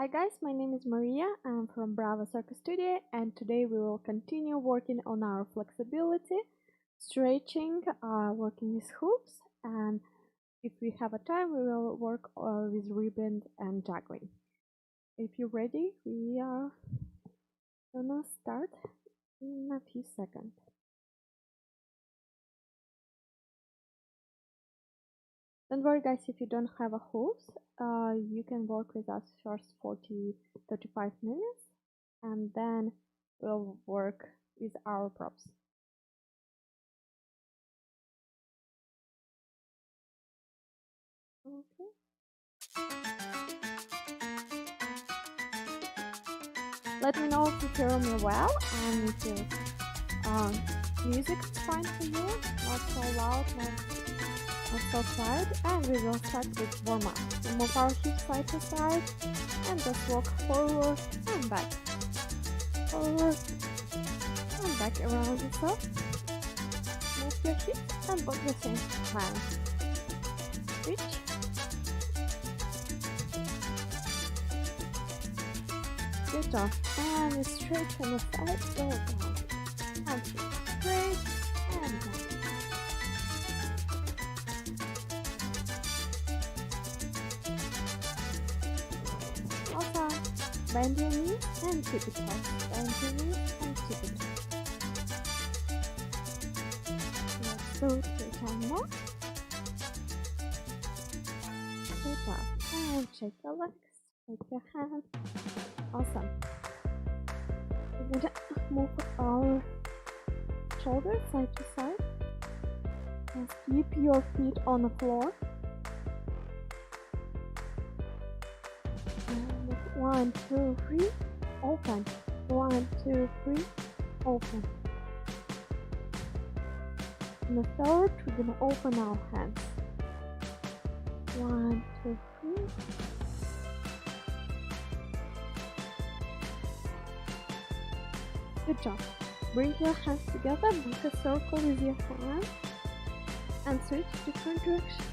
Hi guys, my name is Maria. I'm from Bravo Circus Studio and today we will continue working on our flexibility, stretching, working with hoops, and if we have a time we will work with ribbon and juggling. If you're ready, we are gonna start in a few seconds. Don't worry guys, if you don't have a hoops, you can work with us first 35 minutes and then we'll work with our props. Okay. Let me know if you hear me well and if your music is fine for you, not so loud, not so quiet. And we will start with warm up. We move our hips side to side and just walk forward and back. Forward and back around yourself. Move your hips and both the same time. Switch. Good job. And straight from the side, go down. And straight and down. Awesome. Bend your knees and keep it close. Bend your knees and keep it close. Let's do 3 times more. Good job. And shake your legs. Shake your hands. Awesome. We're gonna move our shoulders side to side. Just keep your feet on the floor. And 1, 2, 3, open. 1, 2, 3, open. In the third, we're gonna open our hands. 1, 2, 3. Good job. Bring your hands together, make a circle with your hands, and switch different direction.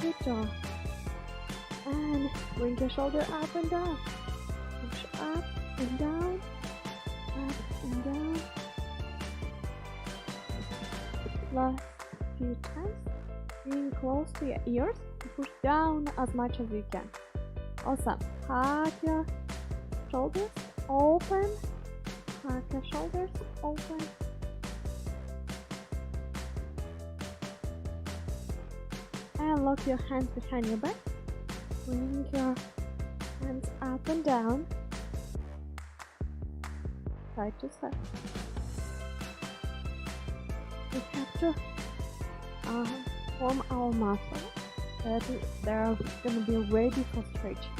Good job. And bring your shoulder up and down. Push up and down, up and down. Last few times. Bring close to your ears. Push down as much as you can. Awesome. Hug your shoulders open. Hug your shoulders open. And lock your hands behind your back. Bring your hands up and down. Side to side. We have to form our muscles that they're going to be ready for stretching.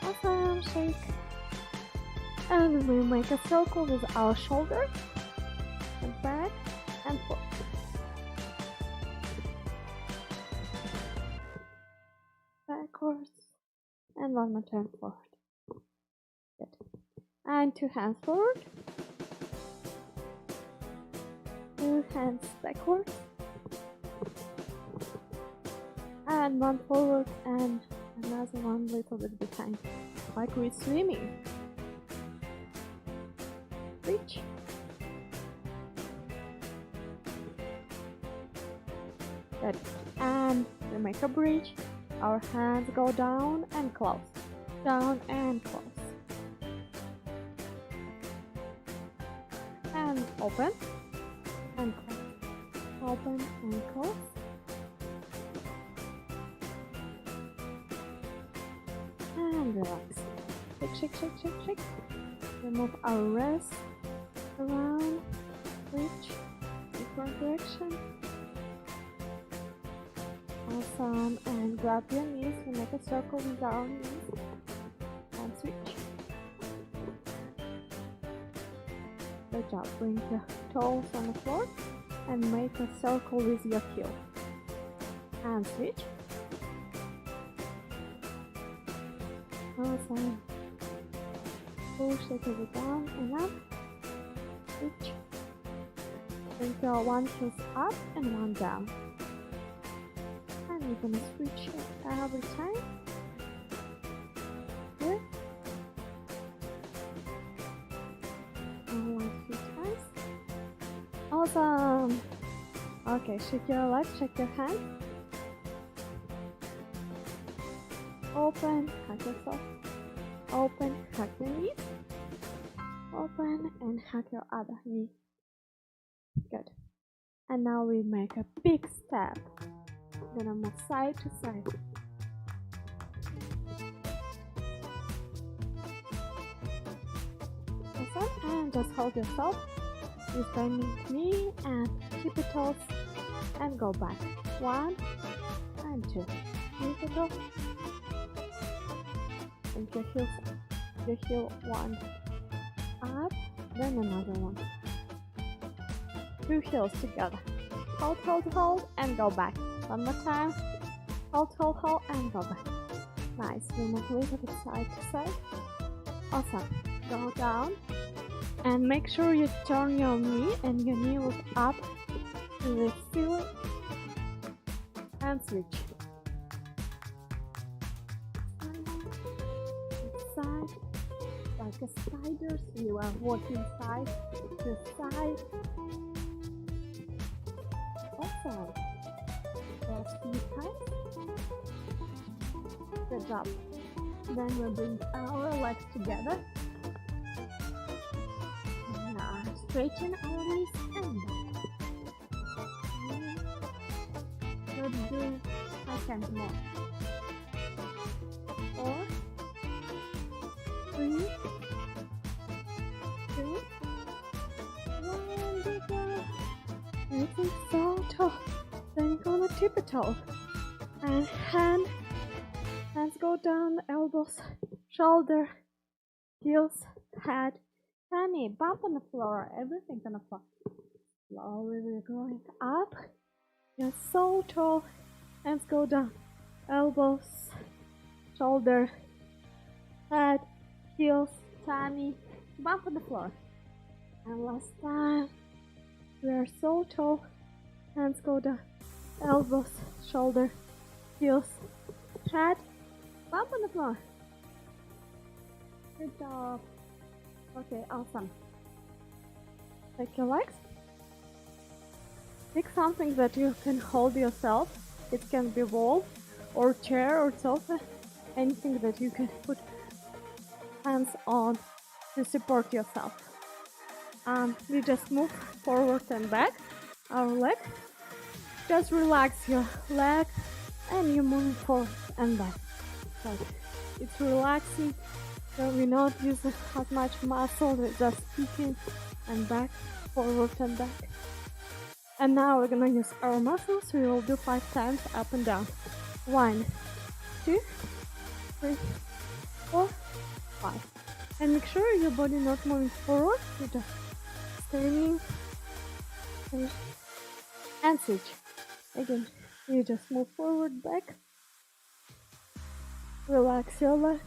Awesome, shake. And we make a circle with our shoulders and back and forth. Backwards and one more time forward. Good. And 2 hands forward. 2 hands backwards. And 1 forward and another one little bit behind. Like we're swimming. Reach. Good. And we make a bridge. Our hands go down and close. Down and close. And open and close. Open and close. And relax. Shake, shake, shake, shake, shake. Remove our wrist around. Reach. Different direction. Awesome. And grab your knees. We make a circle with our knees. And switch. Good job. Bring your toes on the floor and make a circle with your heel. And switch. Awesome. Push it down and up. Switch. Bring your one heel up and one down. And we're gonna switch it every time. Good. And one few times. Awesome. Okay, shake your legs, shake your hands. Open, hug yourself. Open, hug your knees. Open and hug your other knee. Good. And now we make a big step. We're gonna move side to side. Awesome. And just hold yourself. Use bending knee and keep your toes and go back. 1 and 2. Keep your toe. And your heel one up, then another one. 2 heels together. Hold, hold, hold, and go back. One more time. Hold, hold, hold, and go back. Nice. We move a little bit side to side. Awesome. Go down. And make sure you turn your knee and your knee look up to the ceiling. And switch. Side. Like a spider, so you are walking side to side. Awesome. Last few times. Good job. Then we bring our legs together. Now straighten our knees and back. Let's do 5 times more. 4, 3, 2, 1, big one. Making so tall. Then you're gonna tip a toe. And hands go down, elbows, shoulder, heels, head, tummy, bump on the floor, everything on the floor. Slowly we're going up. You're so tall. Hands go down, elbows, shoulder, head, heels, tummy, bump on the floor. And last time. We are so tall. Hands go down, elbows, shoulder, heels, head, bump on the floor. Good job. Okay, awesome. Take your legs. Pick something that you can hold yourself. It can be wall or chair or sofa. Anything that you can put hands on to support yourself. You just move forward and back our leg. Just relax your leg and you move forward and back. So it's relaxing, so we not use as much muscle, we're just kicking and back, forward and back. And now we're gonna use our muscles, we will do 5 times up and down. 1, 2, 3, 4, 5. And make sure your body not moving forward, you just turning and switch. Again, you just move forward, back. Relax your leg,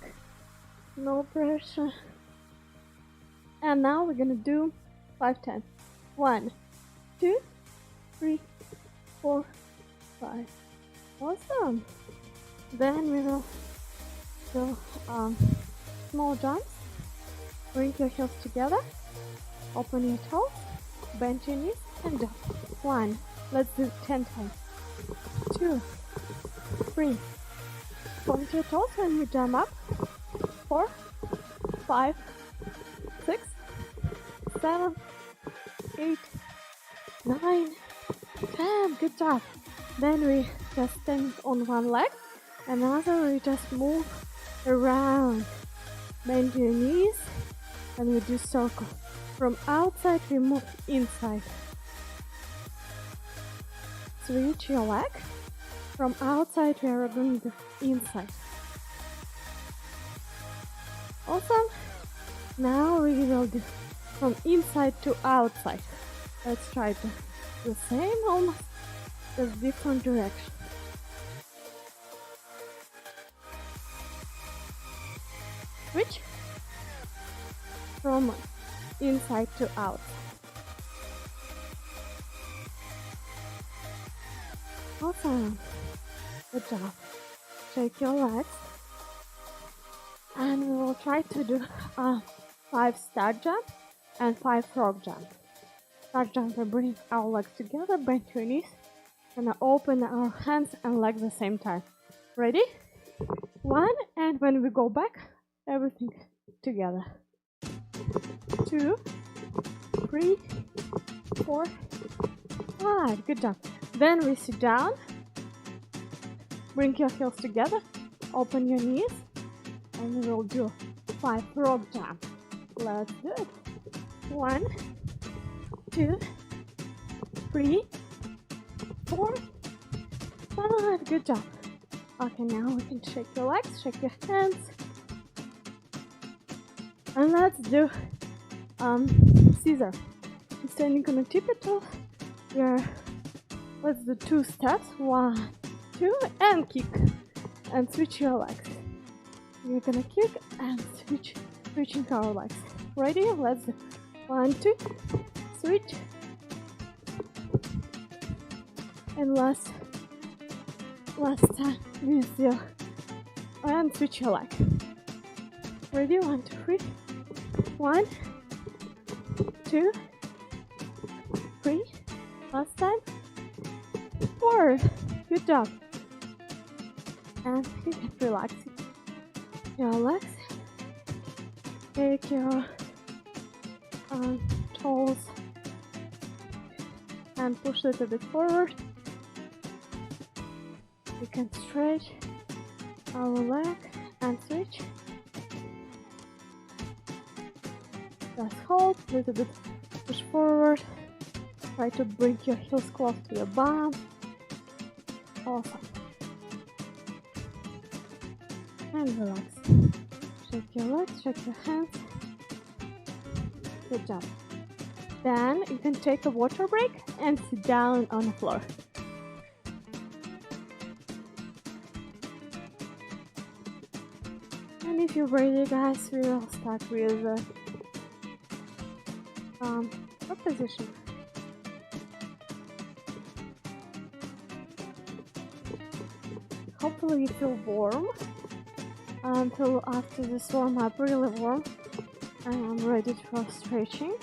no pressure. And now we're gonna do 5 times. 1, 2, 3, 4, 5. Awesome. Then we will do small jumps. Bring your heels together. Open your toes, bend your knees, and jump. 1. Let's do 10 times. 2, 3. Point your toes when you jump up. 4, 5, 6, 7, 8, 9, 10. Good job. Then we just stand on one leg. Another we just move around. Bend your knees and we do circle. From outside we move inside. Switch your leg. From outside we are going to inside. Awesome. Now we will do from inside to outside. Let's try to do the same, almost just different direction. Switch from inside to out. Awesome. Good job. Shake your legs. And we will try to do 5 start jump and 5 frog jump. Start jump, we bring our legs together, bend your knees, and open our hands and legs at the same time. Ready? 1, and when we go back, everything together. 2, 3, 4, 5. Good job. Then we sit down. Bring your heels together. Open your knees. And we'll do 5 frog jump. Let's do it. 1, 2, 3, 4, 5. Good job. Okay, now we can shake your legs, shake your hands. And let's do scissor. You're standing on a tippy toe. Let's do 2 steps. 1, 2, and kick. And switch your legs. You're gonna kick and switching our legs. Ready? Let's do 1, 2, switch. And last time with your and switch your leg. Ready? 1, 2, 3. 1, 2, 3. Last time. 4. Good job. And you can relax your legs. Take your toes and push a little bit forward. We can stretch our leg and switch. Just hold, a little bit push forward. Try to bring your heels close to your bum. Awesome. And relax. Shake your legs, shake your hands. Good job. Then you can take a water break and sit down on the floor. And if you're ready, guys, we will start with what position? Hopefully you feel warm until after this warm up, really warm. And I'm ready for stretching.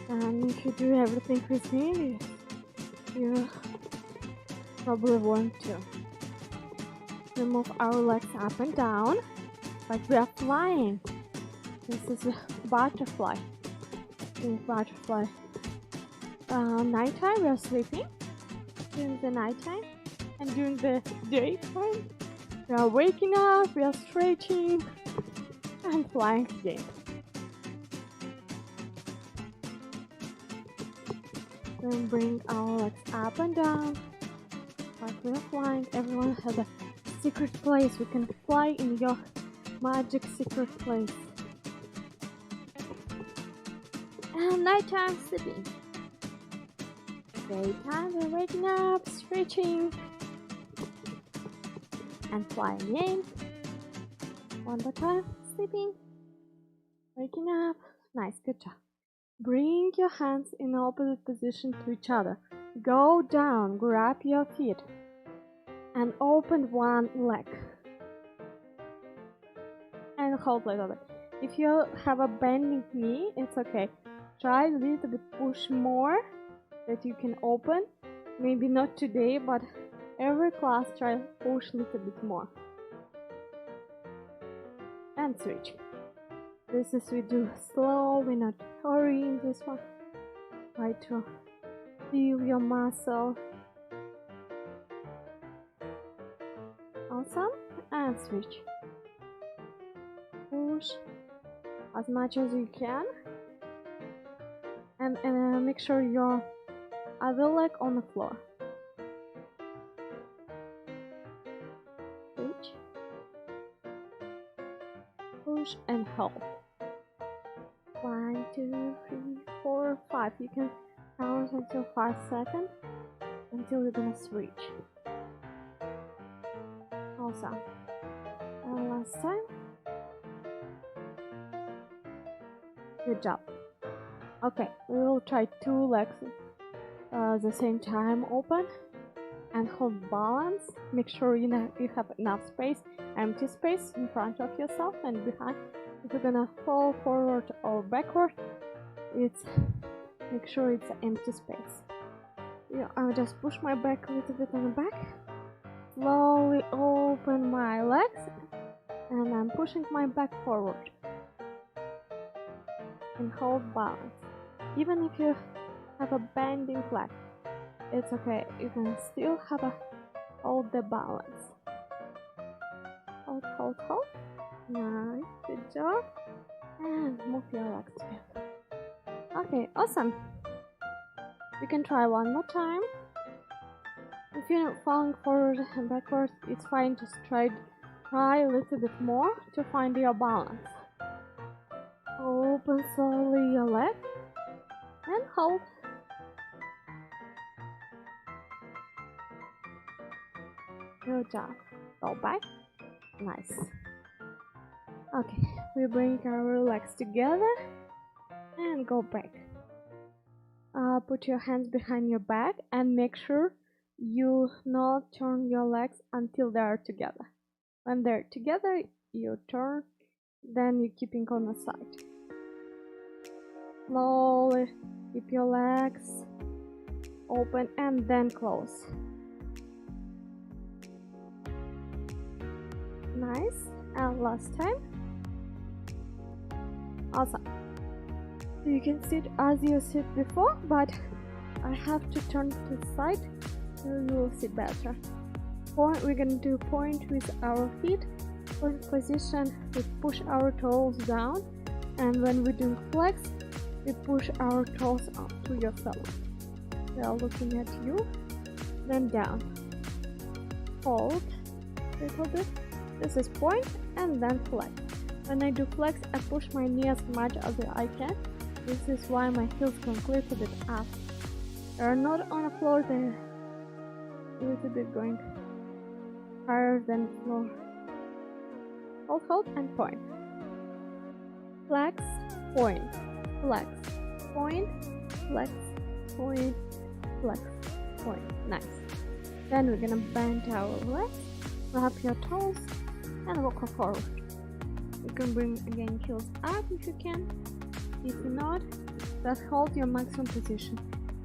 And if you do everything with me, you probably want to. We move our legs up and down, like we are flying. This is a butterfly. Doing butterfly. Nighttime we are sleeping. During the nighttime, and during the daytime we are waking up, we are stretching and flying again. Then bring our legs up and down like we are flying. Everyone has a secret place. We can fly in your magic secret place. And nighttime sleeping. Daytime we're waking up, stretching and flying again. One more time, sleeping, waking up. Nice, good job. Bring your hands in opposite position to each other. Go down, grab your feet and open one leg. And hold a little bit. If you have a bending knee, it's okay. Try a little bit, push more that you can open. Maybe not today, but every class try push a little bit more. And switch. This is we do slow, we're not hurrying this one. Try to feel your muscle. Awesome. And switch. Push as much as you can. And make sure your other leg on the floor. Switch. Push and hold. 1, 2, 3, 4, 5. You can count until 5 seconds until you're gonna switch. Awesome. And last time. Good job. Okay, we will try 2 legs at the same time open and hold balance. Make sure you have enough space, empty space in front of yourself and behind. If you're gonna fall forward or backward, make sure it's an empty space. Yeah, I'll just push my back a little bit on the back. Slowly open my legs, and I'm pushing my back forward. And hold balance. Even if you have a bending leg, it's okay. You can still hold the balance. Hold. Nice, good job. And move your legs together. Okay, awesome. We can try one more time. If you're falling forward and backwards, it's fine. Just try a little bit more to find your balance. Open slowly your leg and hold. Good job. Go back. Nice. Okay, we bring our legs together and go back. Put your hands behind your back and make sure you not turn your legs until they are together. When they're together, you turn, then you're keeping on the side. Slowly keep your legs open and then close. Nice. And last time. Awesome. You can sit as you sit before, but I have to turn to the side so you will sit better. Point, we're going to do point with our feet. Point position, we push our toes down, and when we do flex, we push our toes up to yourself. We are looking at you, then down. Hold a little bit. This is point and then flex. When I do flex, I push my knee as much as I can. This is why my heels can clip a bit up. They are not on the floor, they're a little bit going higher than the floor. Hold and point. Flex, point, flex, point, flex, point, flex, point. Nice. Then we're gonna bend our legs, wrap your toes, and walk forward. You can bring again heels up if you can. If not, just hold your maximum position.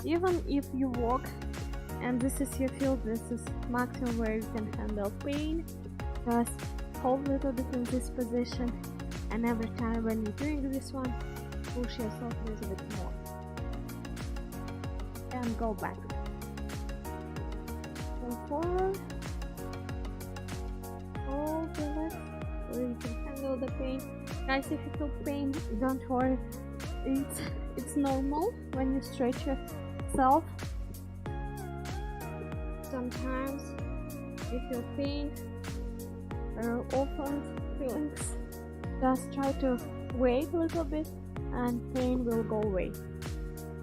Even if you walk and this is your field, this is maximum where you can handle pain, just hold a little bit in this position, and every time when you're doing this one, push yourself a little bit more and go back. Go forward, hold the legs so you can handle the pain. Guys, if you feel pain, don't worry, it's normal when you stretch yourself. Sometimes you feel pain, there are often feelings. Just try to wait a little bit and pain will go away.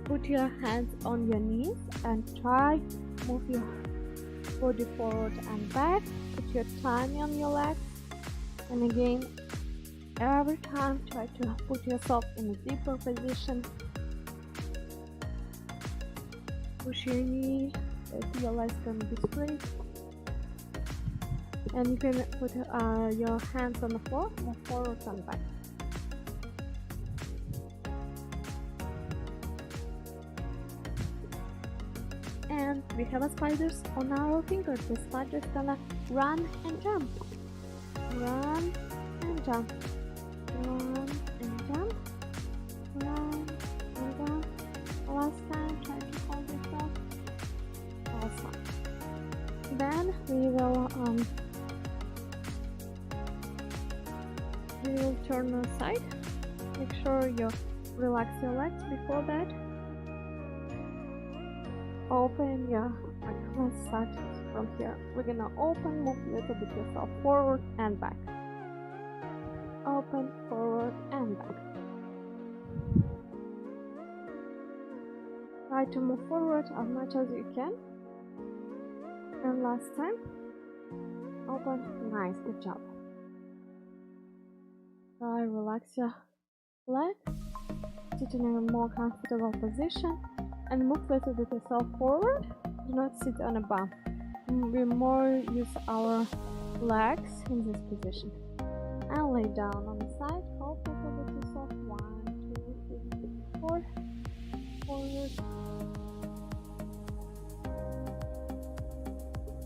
Put your hands on your knees and try move your body forward and back. Put your tummy on your legs, and again every time try to put yourself in a deeper position. Push your knee, your legs can be straight, and you can put your hands on the floor, move forward and back. And we have a spiders on our fingers. The spider's gonna run and jump. Run and jump. Run and jump. Run and jump. Last time, try to hold yourself. Awesome. Then we will turn aside. Make sure you relax your legs before that. Open your, let's start from here. We're gonna open, move a little bit yourself forward and back. Open, forward and back. Try to move forward as much as you can. And last time. Open, nice, good job. Try relax your leg. Sit in a more comfortable position. And move a little bit yourself forward. Do not sit on a bum. We more use our legs in this position. And lay down on the side, hold the soft. 1, 2, 3, 4. Forward.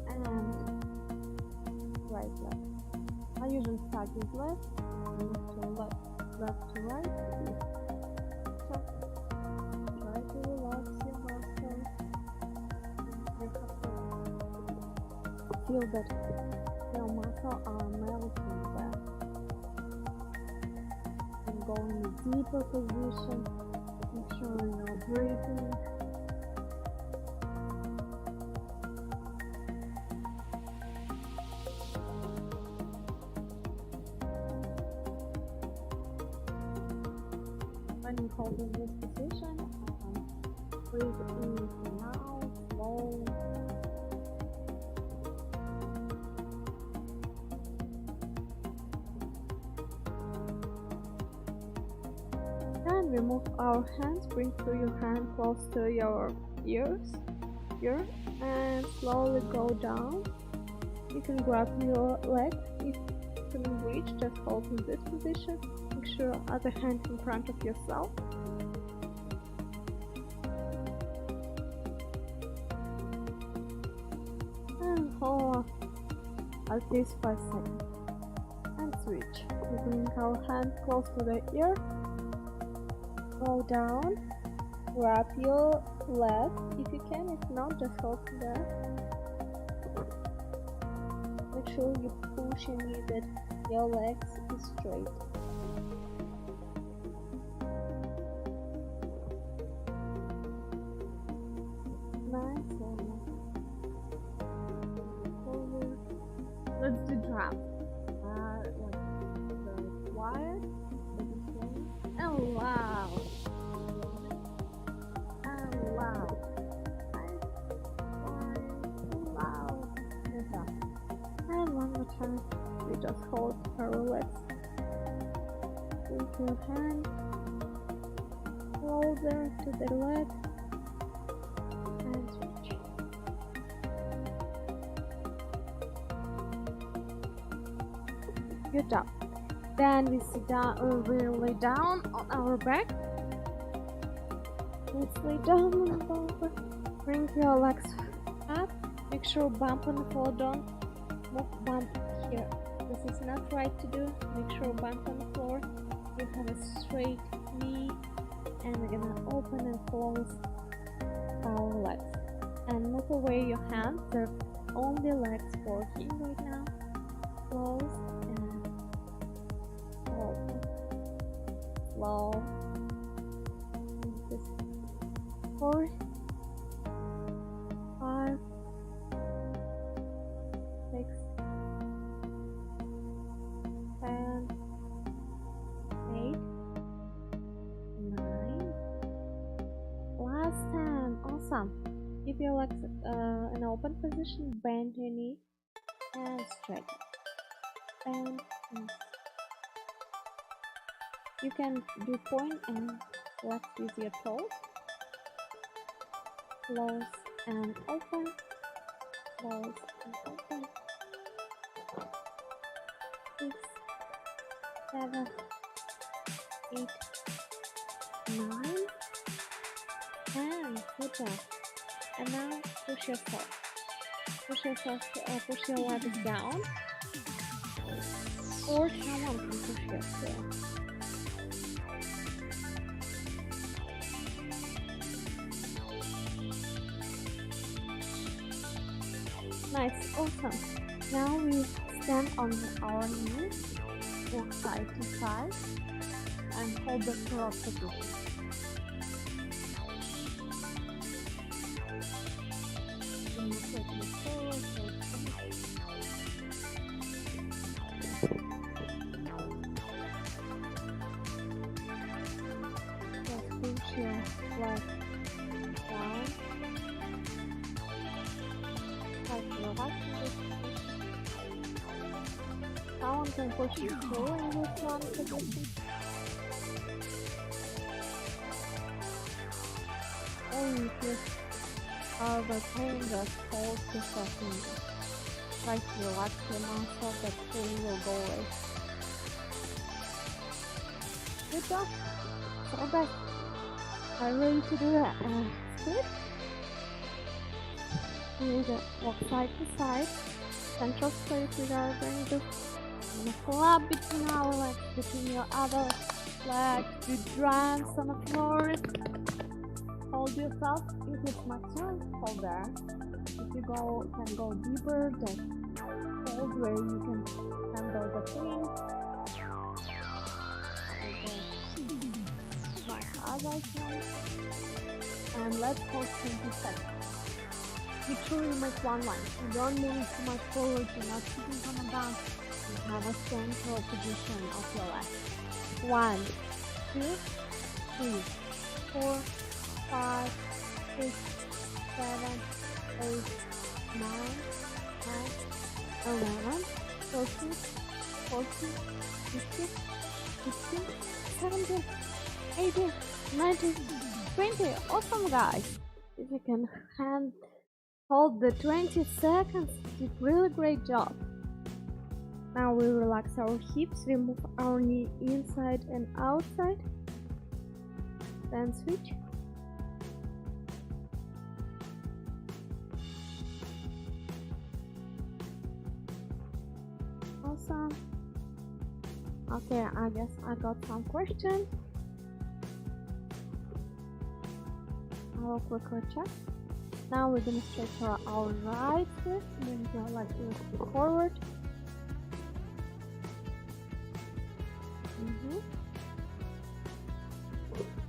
And right leg. I usually start with left, move to left to right. So try to relax your muscles. You have to feel that your muscles are melting there. And go in a deeper position. Make sure you're breathing. When you hold in this position, breathe in and out, slow. And we move our hands, bring through your hand close to your ears here, and slowly go down. You can grab your leg if you can reach, just hold in this position. Make sure other hand in front of yourself. And hold at least 5 seconds. And switch. We bring our hand close to the ear. Go down. Grab your leg if you can. If not, just hold there. Make sure you push and you that your legs is straight. Nice. Forward. Let's do drum. Like the wire, and loud. And loud. And one more time, we just hold our legs. Take your hand closer to the leg and switch. Good job. Then we sit down. We lay down on our back. Let's lay down on our back. Bring your legs up. Make sure bump on the floor. Don't move bump here. This is not right to do. Make sure bump on the floor. You have a straight knee, and we're gonna open and close our legs. And move away your hands. They're only legs working right now. Close and open. Slow. This 4, 5, 6, 7, 8, 9. Last 10. Awesome. Keep your legs in open position. Bend your knee and stretch. Bend. And you can do point and flex with your toes. Close and open. Close and open. 6, 7, 8, 9, 10. Good job. And now push yourself. Push your legs down. Or someone can push yourself. Nice, awesome. Now we stand on our knees, walk side to side, and hold the frog position. Just push your leg down. Someone can push you through in this one position. Or you just the pain that holds yourself in you. Try to relax your muscle, that pain will go away. Good job. So back. Are you ready to do a split? You can walk side to side. Central split. We are going to flap between our legs, between your other legs. Do drums on the floor. Hold yourself. If it's my turn, hold there. If you can go deeper, just hold where you can handle the pain. My other side. And let's hold 20 seconds. Make sure you make one line. You don't move too much forward. You're not sitting on the back. You have a central position of your leg. 1, 2, 3, 4, 5, 6, 7, 8, 9, 10, 11, 13, 14, 15, 16, 17, 18, 19, 20. Awesome, guys. If you can hold the 20 seconds, you did really great job. Now we relax our hips, we move our knee inside and outside. Then switch. Awesome. Okay, I guess I got some questions. I will quickly check. Now we're gonna stretch our right foot and go like this forward.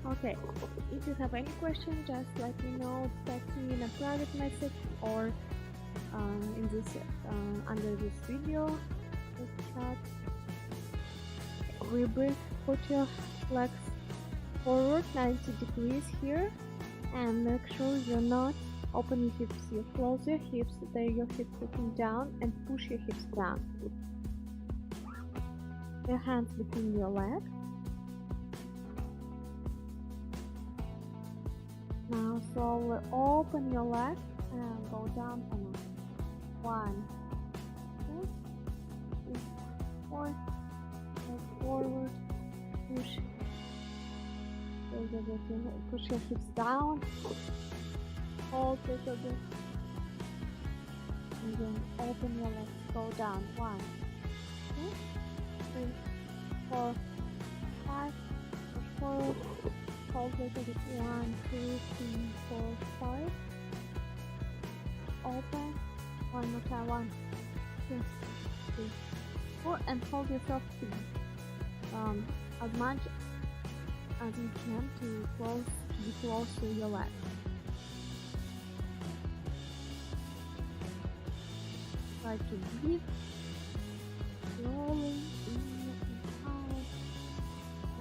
Okay, if you have any question, just let me know. Text me in a private message or in this under this video. Chat. Rebreathe. Put your legs forward 90 degrees here, and make sure you're not open your hips. You close your hips. There, your hips looking down, and push your hips down. Your hands between your legs. Now slowly open your legs and go down on it. 1, 2, 3, 4. Go forward. Push. Push your hips down. Hold a little bit. And then open your legs. Go down. 1, 2, 3, 4, 5. Push forward. Hold a little bit. 1, 2, 3, 4, 5. Open. One more time. 1, 2, 3, 4. And hold yourself to as much as you can to be close to your legs. Try to breathe slowly in and out,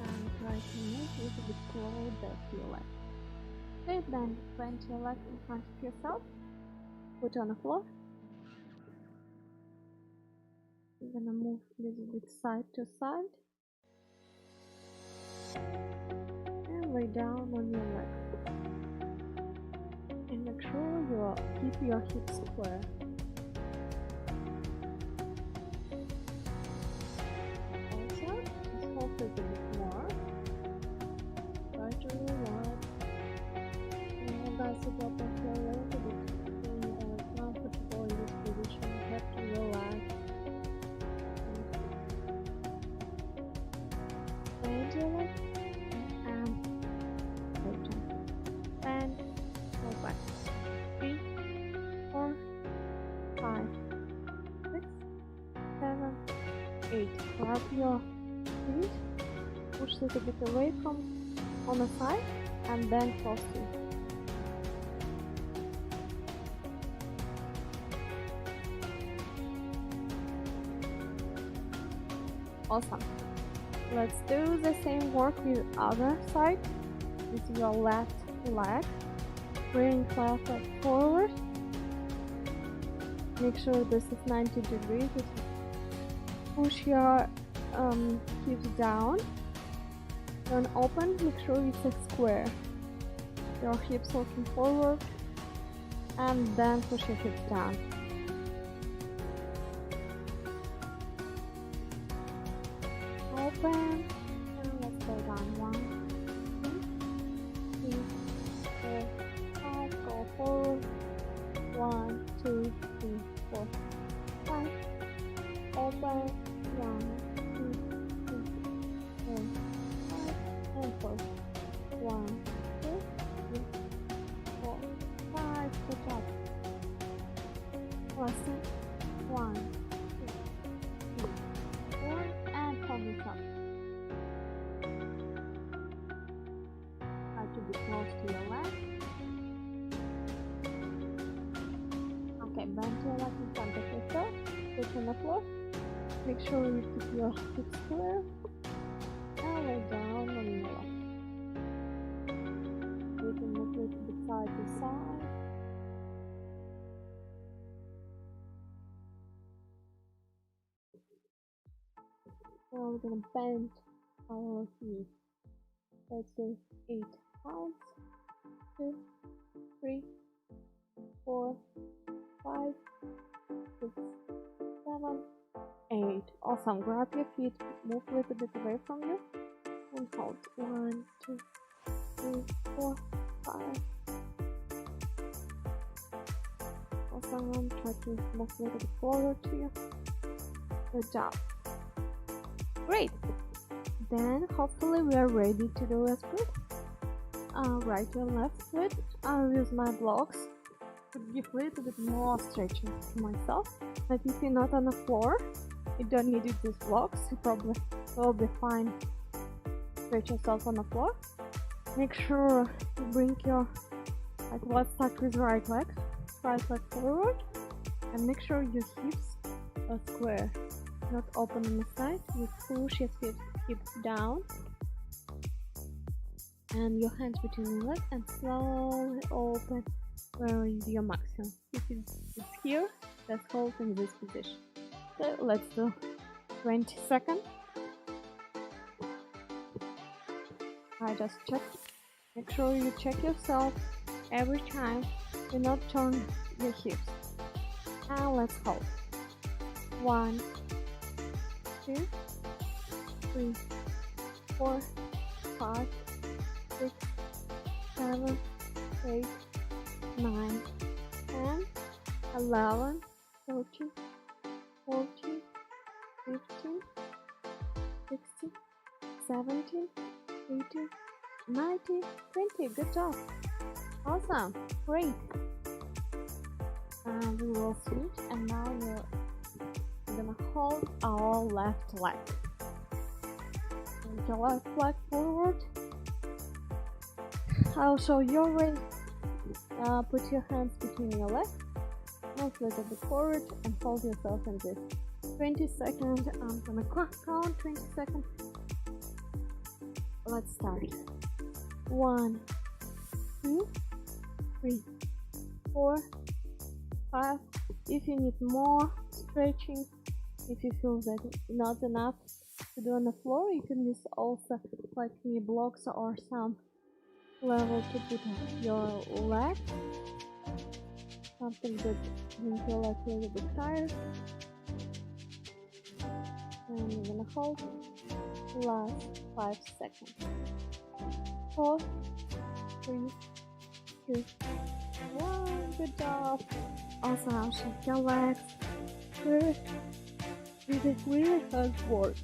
and try to move a little bit closer to your legs. Okay, then plant your legs in front of yourself. Put on the floor. You're gonna move a little bit side to side. And lay down on your legs. And make sure you keep your hips square. Also, just hold it a bit more. Try to relax. And that's about the floor a little bit. When you are comfortable in this position, you have to relax. Bend your legs. And go back. 3, 4, 5, 6, 7, 8. Grab your feet, push a little bit away from on the side, and then cross it. Awesome. Let's do the same work with other side. With your left leg. Bring left leg forward. Make sure this is 90 degrees. Push your hips down. Turn open. Make sure it's a square. Your hips looking forward. and then push your hips down. Open, and let's go down. 1, 2, 3, 4, 5. Go forward. 1, 2, 3, 4, 5. Open. 1, 2, 3, 4, 5. And forward. 1, 2, 3, 4, 5. Good job. Listen. 1, 2, 3, 4, and hold it up. Try to be close to your leg. Okay, bend your leg in front of yourself. Put on the floor. Make sure you keep your hips clear. And lay down on your left. You can move a little bit side to side. Now we're gonna bend our knees. Let's do 8 counts. 2, 3, 4, 5, 6, 7, 8. Awesome. Grab your feet, move a little bit away from you, and hold. 1, 2, 3, 4, 5. Awesome. Try to move a little bit forward to you. Good job. Great. Then hopefully we are ready to do a split. Right and left split. I'll use my blocks to give a little bit more stretching to myself. But if you're not on the floor, you don't need these blocks. You probably will be fine. Stretch yourself on the floor. Make sure you bring your let's start with right leg forward, and make sure your hips are square, not open on the side. You push your hips down and your hands between your legs and slowly open where is your maximum. If it's here, let's hold in this position. So let's do 20 seconds. I just checked. Make sure you check yourself every time. Do not turn your hips. And let's hold. 1, 2, 3, 4, 5, 6, 7, 8, 9, 10, 11, 13, 14, 15, 16, 17, 18, 19, 20. Good job. Awesome. Great. We will switch, and now we're gonna hold our left leg. Bring your left leg forward. I'll show your way. Put your hands between your legs. Move a little bit forward and hold yourself in this. 20 seconds. I'm gonna count 20 seconds. Let's start. 1, 2, 3, 4, 5. If you need more stretching, if you feel that not enough to do on the floor, you can use also like knee blocks or some level to put your leg. Something that makes your leg a little bit higher. And you're gonna hold last 5 seconds. 4, 3, 2, 1. Good job. Also, shake your legs. This is really hard work.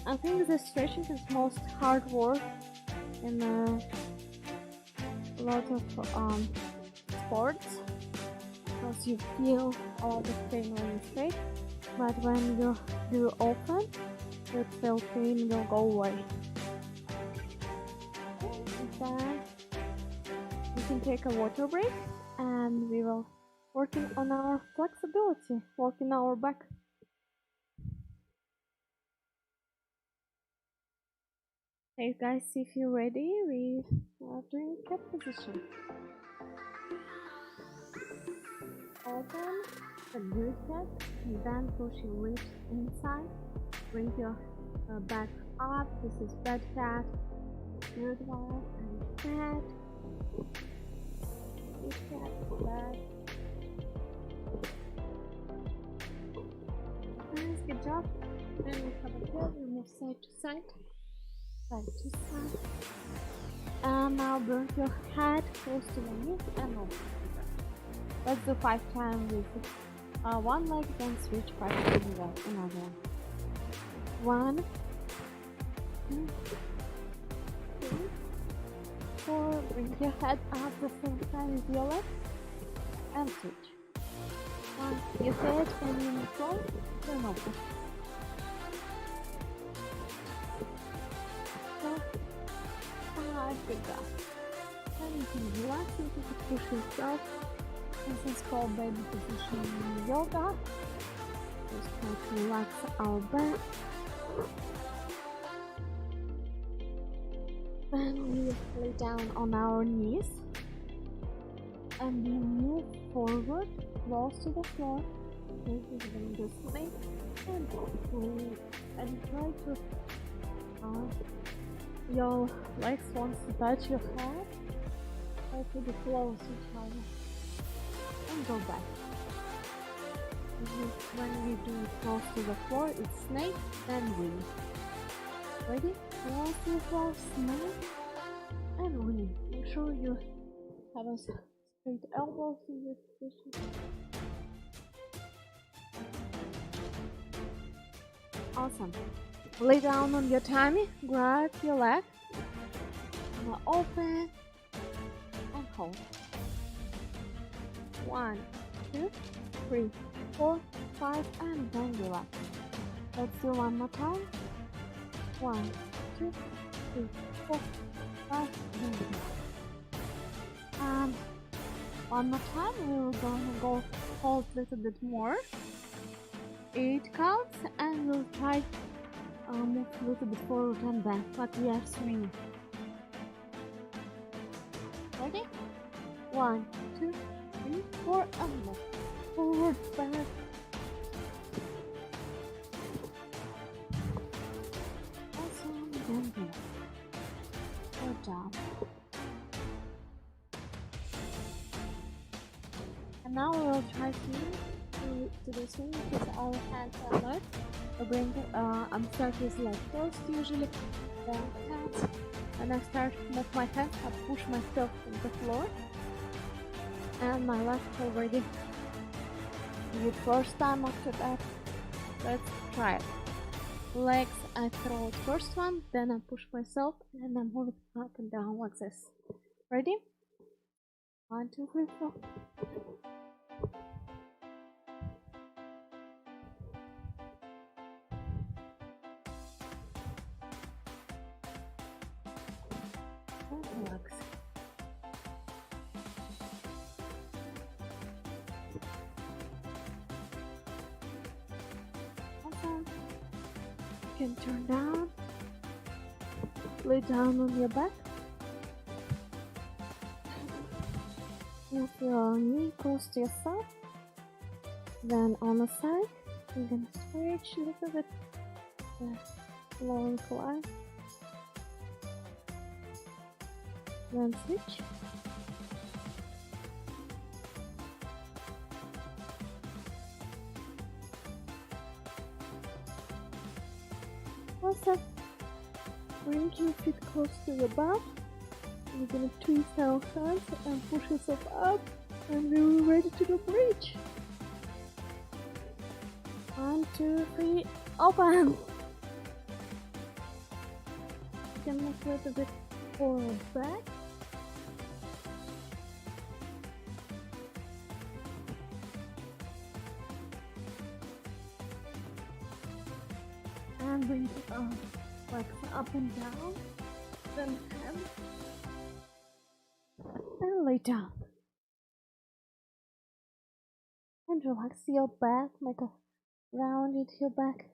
I think the stretching is most hard work in a lot of sports, because you feel a lot of pain when you stretch, but when you do open, that pain will go away. Then we can take a water break, and we will working on our flexibility, working our back. Hey guys, if you're ready, we are doing cat position. Open a good cat, and then push your ribs inside. Bring your back up. This is bad cat, good one, and cat. switch back, back. Nice, good job. Then we have a curl, we move side to side, side to side. And now bring your head close to the knee and open. Let's do 5 times with one leg, then switch 5 times with another one. 1, 2, 3, 4. Bring your head up the same time with your leg and switch. 1. You say it when you move forward, then open. 4, 5. Good job. And you can relax, you can push yourself. This is called baby position yoga. Just try to relax our back. Then we lay down on our knees and we move forward, close to the floor. This is going to snake and pull and try to your legs wants to touch your head. Try to be close to each other. And go back. When we do it close to the floor, it's snake, then wing. Ready? Close to the floor, snake, and wing. Make sure you have a straight elbow in this position. Awesome. Lay down on your tummy, grab your leg, open, and hold. 1, 2, 3, 4, 5, and then relax. Let's do one more time. 1, 2, 3, 4, 5, then relax. And one more time, we're gonna go hold a little bit more. 8 counts, and we'll try move a little bit forward and back, but we are swinging. Ready? 1, 2, 3, 4, and left. Forward, back. Awesome, then back. Good job. And now we will try to do swing with our hands are left. I'm starting with leg first usually, then hands. When I start to move my hands, I push myself on the floor. And my left already the first time after that. Let's try it. Legs, I throw it first one, then I push myself, and I move it up and down like this. Ready? 1, 2, 3, 4. And relax. You can turn down, lay down on your back, move your knee close to yourself, then on the side, you're gonna switch a little bit, low incline, then switch. Awesome. Bring your feet close to your butt. We're gonna twist our hands and push yourself up, and we're ready to do bridge. 1, 2, 3, open. You can move a little bit forward, back. And bring legs up and down, then hand, and lay down. And relax your back, make a round into your back.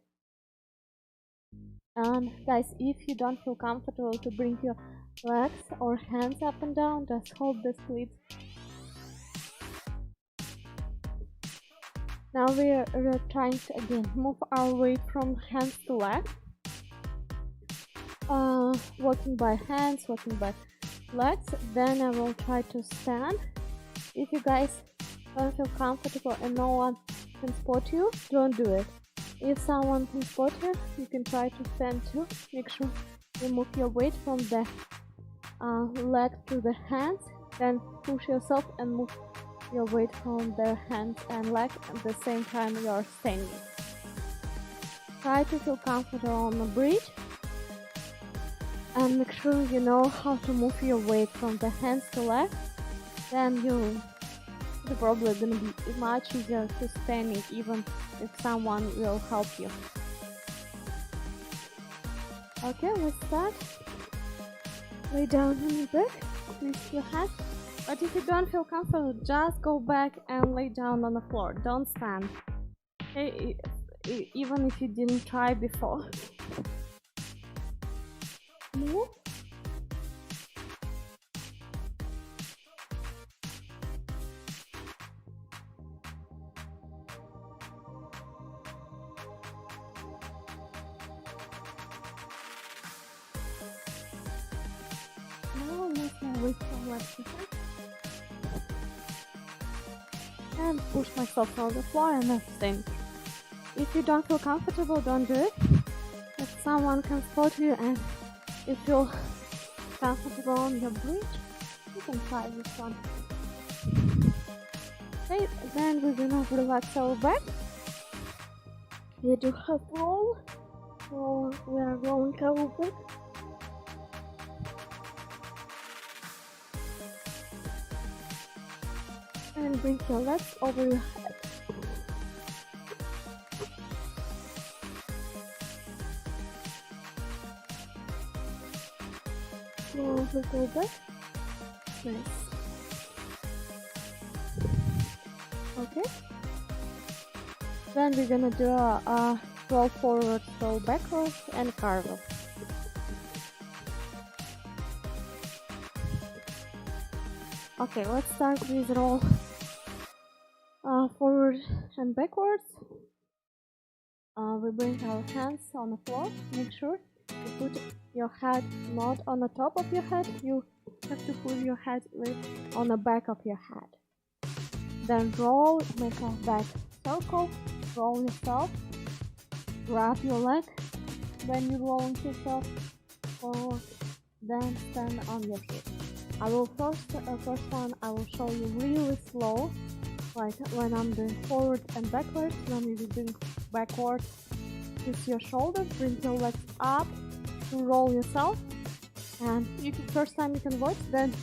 And guys, if you don't feel comfortable to bring your legs or hands up and down, just hold the splits. Now we're trying to again move our weight from hands to legs. Working by hands, working by legs. Then I will try to stand If you guys don't feel comfortable and no one can spot you, don't do it. If someone can spot you, you can try to stand too. Make sure you move your weight from the leg to the hands, then push yourself and move your weight from the hands and leg at the same time you are standing. Try to feel comfortable on the bridge and make sure you know how to move your weight from the hands to leg. Then it's probably gonna be much easier to standing even if someone will help you. Okay, let's start. Lay down on your back, lift your head. But if you don't feel comfortable, just go back and lay down on the floor. Don't stand. Okay, even if you didn't try before. Move. Now move my weight from left to right. And push myself on the floor and then stand. If you don't feel comfortable, don't do it. If someone can spot you and you feel comfortable on your bridge, you can try this one. Okay, then we're gonna relax our back. We do have roll, so we are rolling our back. And bring your legs over your head. Roll the go back. Nice. Okay. Then we're gonna do a roll forward, roll backwards, and cartwheel. Okay, let's start with roll forward and backwards. We bring our hands on the floor. Make sure you put your head not on the top of your head. You have to put your head on the back of your head. Then roll, make a back circle. Roll yourself. Grab your leg when you roll yourself forward. Then stand on your feet. I will first one I will show you really slow, like when I'm doing forward and backwards. When you doing backwards, use your shoulders, bring your legs up to roll yourself. And first time you can watch, then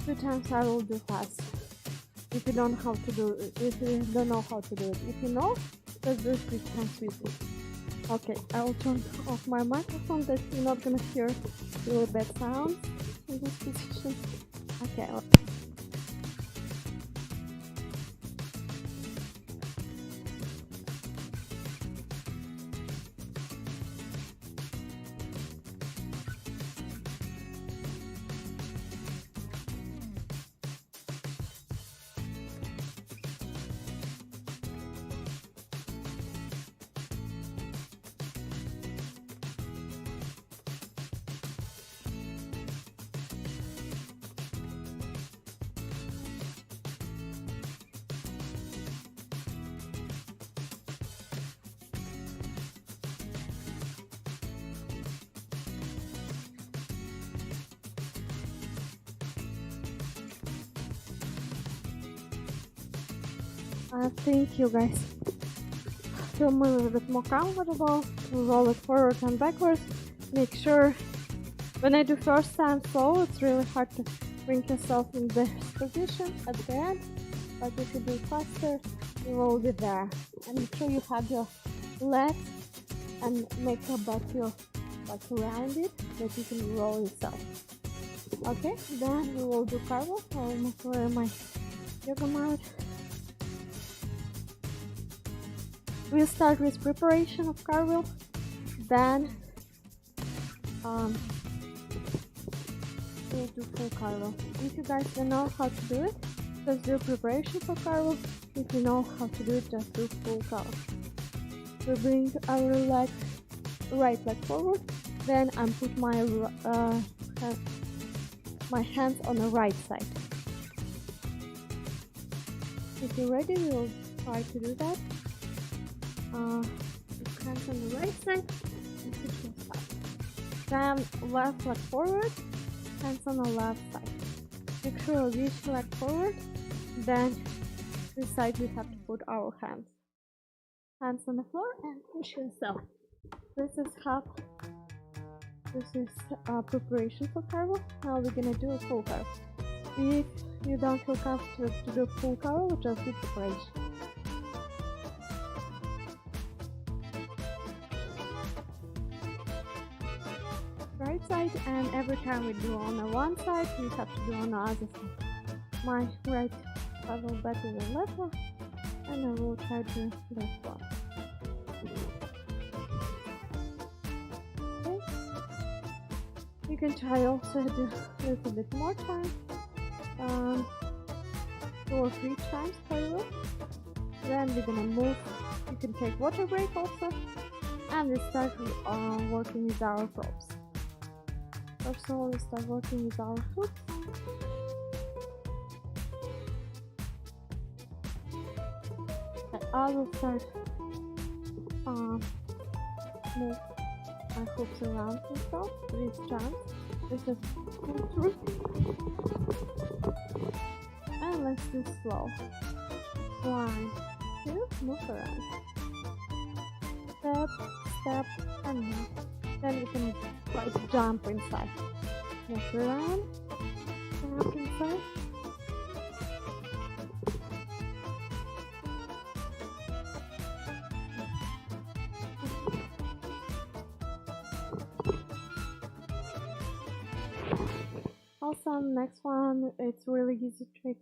2 times I will do fast. If you don't know how to do it, if you know, just do it 3 times with me. Okay, I will turn off my microphone that you're not gonna hear really bad sounds in this position. Okay. I think you guys feel a little bit more comfortable to roll it forward and backwards. Make sure when I do first time slow, it's really hard to bring yourself in this position at the end, but if you do faster, you will be there. And make sure you have your legs and make your back feel like rounded, that you can roll yourself. Okay, then we will do cartwheel. I will move over my yoga mat. We'll start with preparation of cartwheel, then we'll do full cartwheel. If you guys don't know how to do it, just do preparation for cartwheel. If you know how to do it, just do full cartwheel. We bring our right leg forward, then I put my hands on the right side. If you're ready, we'll try to do that. Put hands on the right side and push your side. Then left leg forward, hands on the left side. Make sure you reach leg forward. Then this side we have to put our hands. Hands on the floor and push yourself. This is preparation for cartwheel. Now we're gonna do a full cartwheel. If you don't feel comfortable to do full cartwheel, just do preparation. Right side, and every time we do on the one side, we have to do on the other side. My right paddle better than left one, and I will try to left one. Okay. You can try also to do a little bit more time, 2 or 3 times cartwheel. Then we're gonna move. You can take water break also, and we start working with our props. First of all, we start working with our foot. I will start move my hooks around myself with jumps. This is pull through, and let's do slow. 1, 2, move around. Step, step, and move. Then we can try to jump inside. Move around, jump inside. Also, next one, it's really easy trick.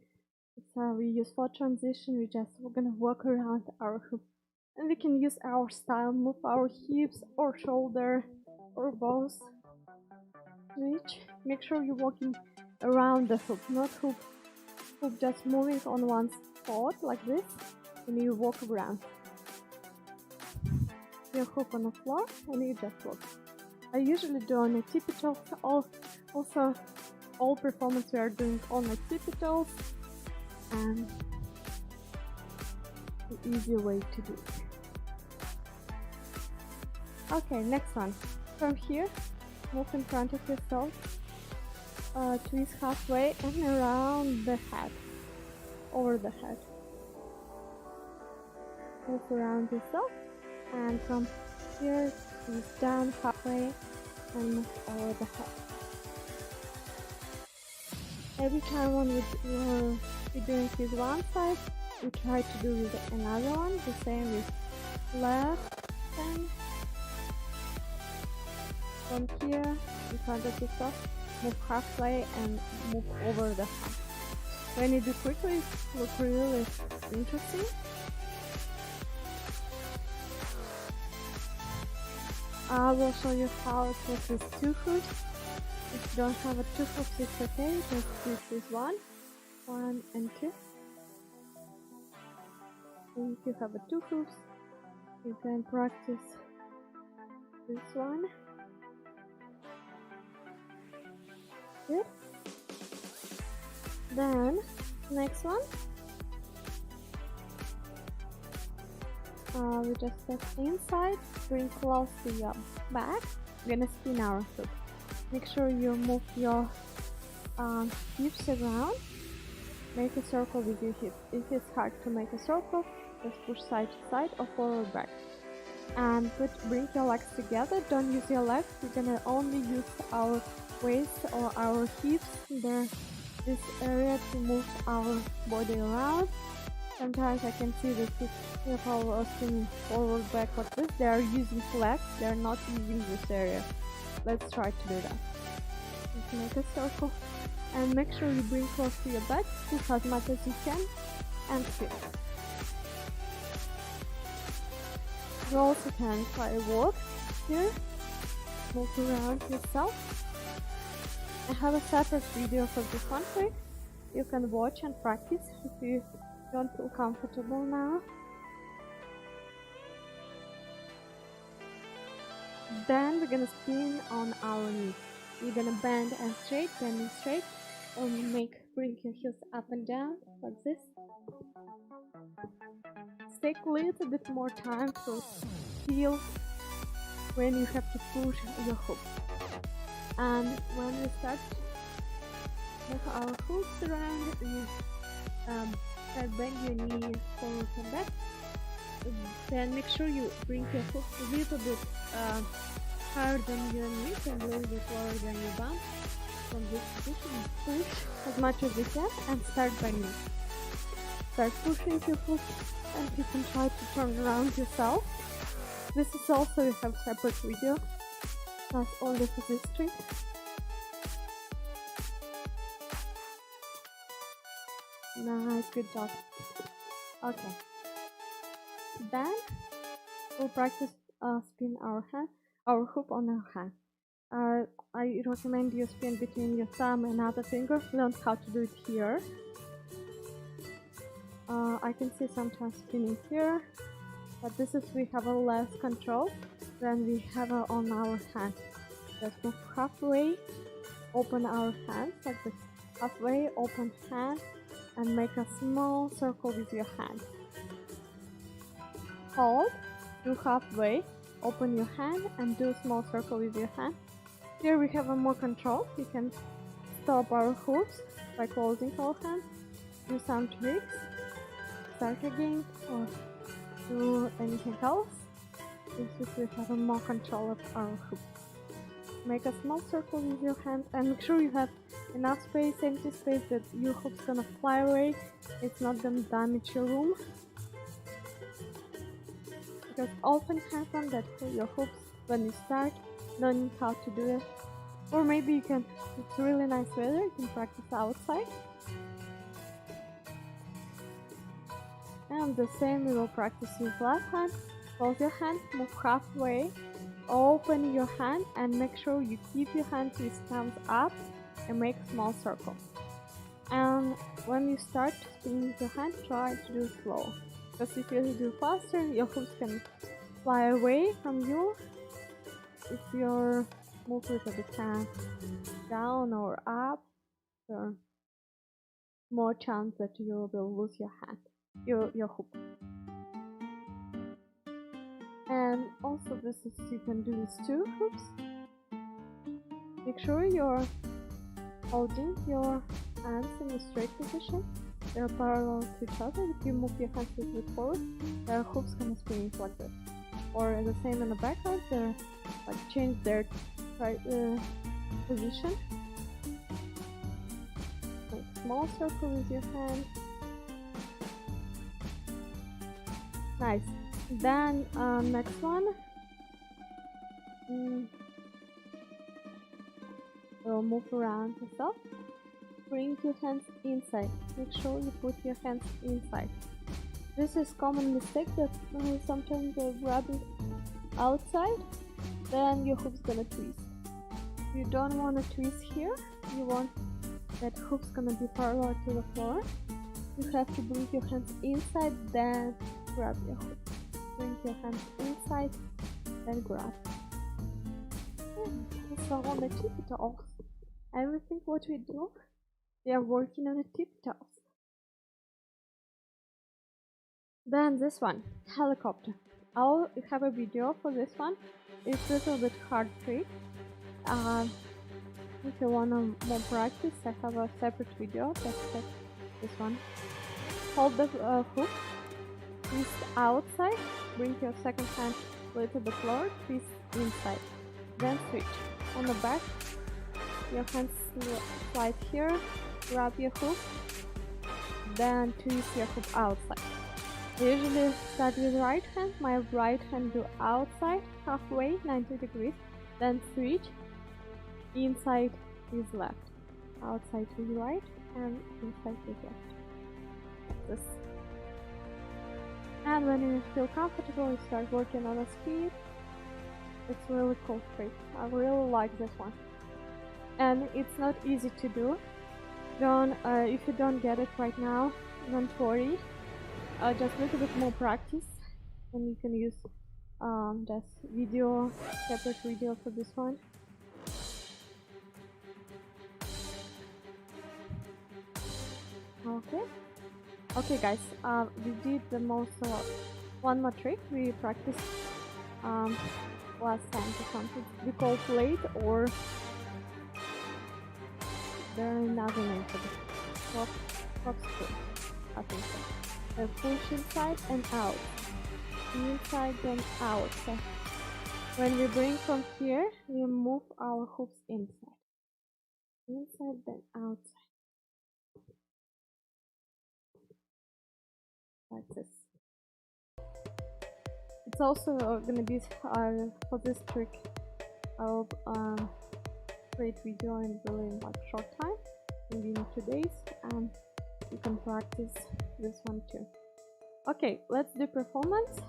It's we use for transition. We're gonna walk around our hoop, and we can use our style, move our hips or shoulder or both. Reach. Make sure you're walking around the hoop, not hoop just moving on one spot like this, and you walk around. Your hoop on the floor, and you just walk. I usually do on a tippy toes. Also, all performance we are doing on a tippy toes, and the easier way to do it. Okay, next one. From here, move in front of yourself, twist halfway and around the head, over the head. Move around yourself, and from here, twist down halfway and move over the head. Every time when we're doing with one side, we try to do with another one, the same with left hand. From here, in front of yourself, move halfway and move over the head. When you do quickly, it looks really interesting. I will show you how it works with 2 hooks. If you don't have a 2 hooks, it's okay. Just use this one and 2. If you have a 2 hooks, you can practice this one. Good. Then next one, we just step inside, bring close to your back. We're gonna spin our foot. Make sure you move your hips around. Make a circle with your hips. If it's hard to make a circle, just push side to side or forward back. And bring your legs together. Don't use your legs. We're gonna only use our waist or our hips there, this area, to move our body around. Sometimes I can see that people are spinning forward back like this. They are using flex, they are not using this area. Let's try to do that. Just make a circle and make sure you bring close to your back, push as much as you can, and spin. You also can try a walk here, move around yourself. I have a separate video for this one trick. You can watch and practice if you don't feel comfortable now. Then we're gonna spin on our knees. We're gonna bend and straight, bend and straight, or make bring your heels up and down like this. Take a little bit more time to feel when you have to push your hoop. And when we start move our hoops around, we start bend your knee forward and back. Then make sure you bring your hoops a little bit higher than your knees and a little bit lower than your bum. From this position, push as much as you can and start bending. Start pushing your hoops, and you can try to turn around yourself. This is also, you have separate video that's only for this trick. Nice, good job. Okay. Then we'll practice spin our hoop on our hand. I recommend you spin between your thumb and other finger. Learn how to do it here. I can see sometimes spinning here, but this is we have a less control than we have on our hand. Just move halfway, open our hands like this. Halfway, open hand, and make a small circle with your hand. Hold, do halfway, open your hand, and do a small circle with your hand. Here we have a more control. We can stop our hoops by closing our hands, do some tricks, start again, or do anything else. This is we have a more control of our hoop. Make a small circle with your hand and make sure you have enough space, empty space, that your hoop's gonna fly away. It's not gonna damage your room. Because often happen that your hoops, when you start, don't know how to do it. Or maybe you can, it's really nice weather, you can practice outside. And the same we will practice with left hand. Close your hand, move halfway, open your hand, and make sure you keep your hand with thumbs up and make a small circle. And when you start spinning your hand, try to do slow. Because if you do faster, your hoops can fly away from you. If you move with a bit down or up, there's more chance that you will lose your hand, your hoop. And also this is, you can do with two hoops. Make sure you're holding your hands in a straight position. They're parallel to each other. If you move your hands a little bit forward, their hoops gonna spin like this. Or the same in the backward, they're like change their position. Make a small circle with your hand. Nice. Then next one, we'll move around yourself. Bring your hands inside. Make sure you put your hands inside. This is common mistake that sometimes they grab it outside, then your hoop's gonna twist. You don't want to twist here. You want that hoop's gonna be parallel to the floor. You have to bring your hands inside, then grab your hoop. Bring your hands inside, then grab. So on the tippy toes, everything what we do, we are working on the tippy toes. Then this one, helicopter. I'll have a video for this one. It's a little bit hard trick. If you want more practice, I have a separate video. That's this one. Hold the hook, twist outside, bring your second hand a little bit lower, twist inside. Then switch. On the back, your hands slide here, grab your hook, then twist your hook outside. I usually start with right hand, my right hand do outside, halfway, 90 degrees, then switch, inside is left, outside is right, and inside is left. This. And when you feel comfortable, you start working on the speed. It's really cool trick. I really like this one. And it's not easy to do. If you don't get it right now, don't worry. Just a little bit more practice, and you can use just separate video for this one. Okay. Okay, guys. We did the most. One more trick we practiced last time to something we call plate, or there is another name for this. Corkscrew. I think so. The push inside and out. Inside then out. So when we bring from here, we move our hoops inside. Inside then outside. Like this. It's also gonna be for this trick. I'll create video in really like short time, maybe in 2 days, and you can practice this one too. Okay, let's do performance.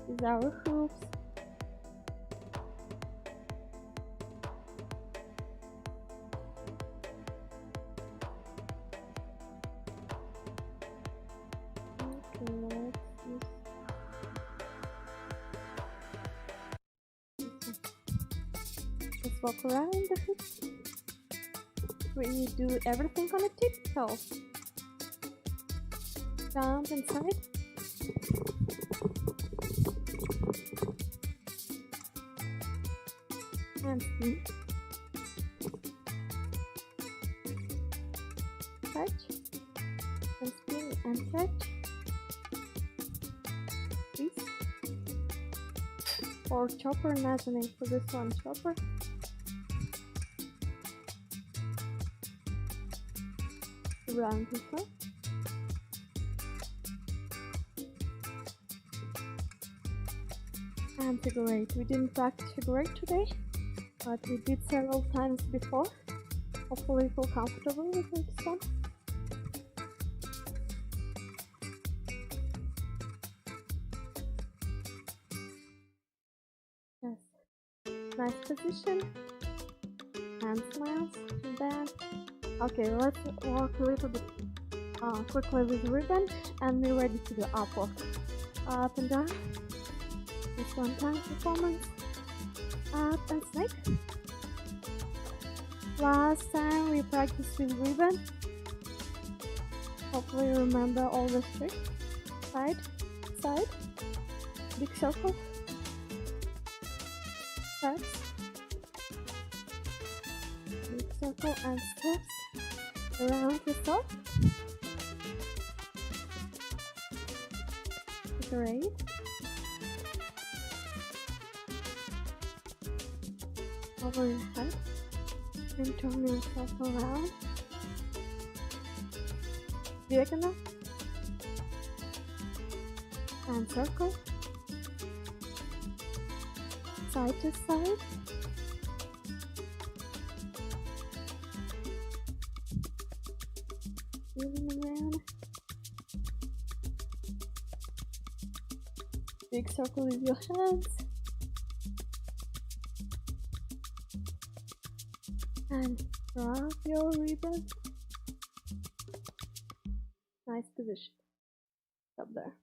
These are our hoops. Just walk around the hoops. We do everything on a tiptoe. Jump inside. And spin. Catch. And spin and catch. Please. Or chopper mezzanine for this one, chopper. Around this one. And figure eight. We didn't practice figure eight today, but we did several times before. Hopefully you feel comfortable with this one. Yes. Nice position. And smiles. And then okay, let's walk a little bit quickly with the ribbon, and we're ready to do up walk. Up and down. This one time performance. Up and snake. Last time we practiced with ribbon. Hopefully you remember all the tricks. Side, side, big circle, steps, big circle and steps around the top. Figure eight. Over your head and turn yourself around. Diagonal and circle, side to side, spinning around. Big circle with your hands. And drop your ribbon. Nice position. Up there.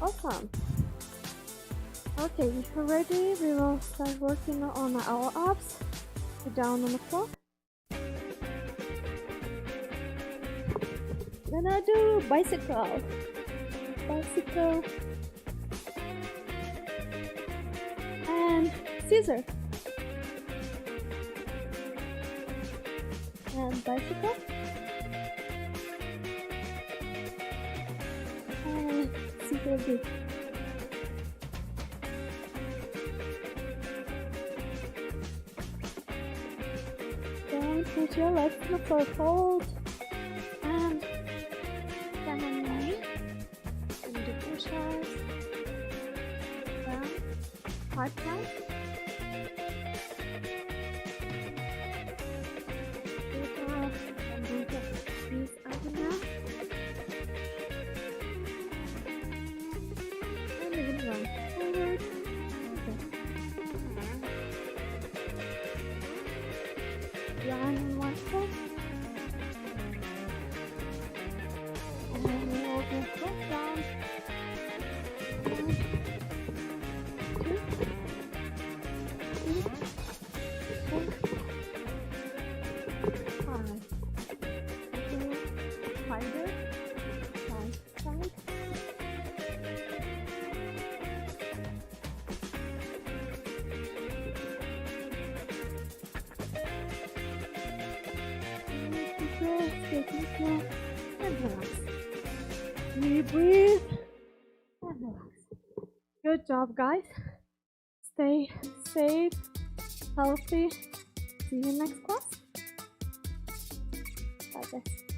Awesome. Okay, if you're ready, we will start working on our abs. Sit down on the floor. Then I do bicycle. Bicycle. And scissor. And bicycle. And scissor bit. Then put your legs on the floor, hold. And stand on your knee. And do push-ups. Down. 5 times. Line one foot, and then roll your foot down. 1, 2, 3, 4, 5. 2, taking slow, and relax. Deep breathe and relax. Good job, guys. Stay safe, healthy. See you next class. Bye, guys.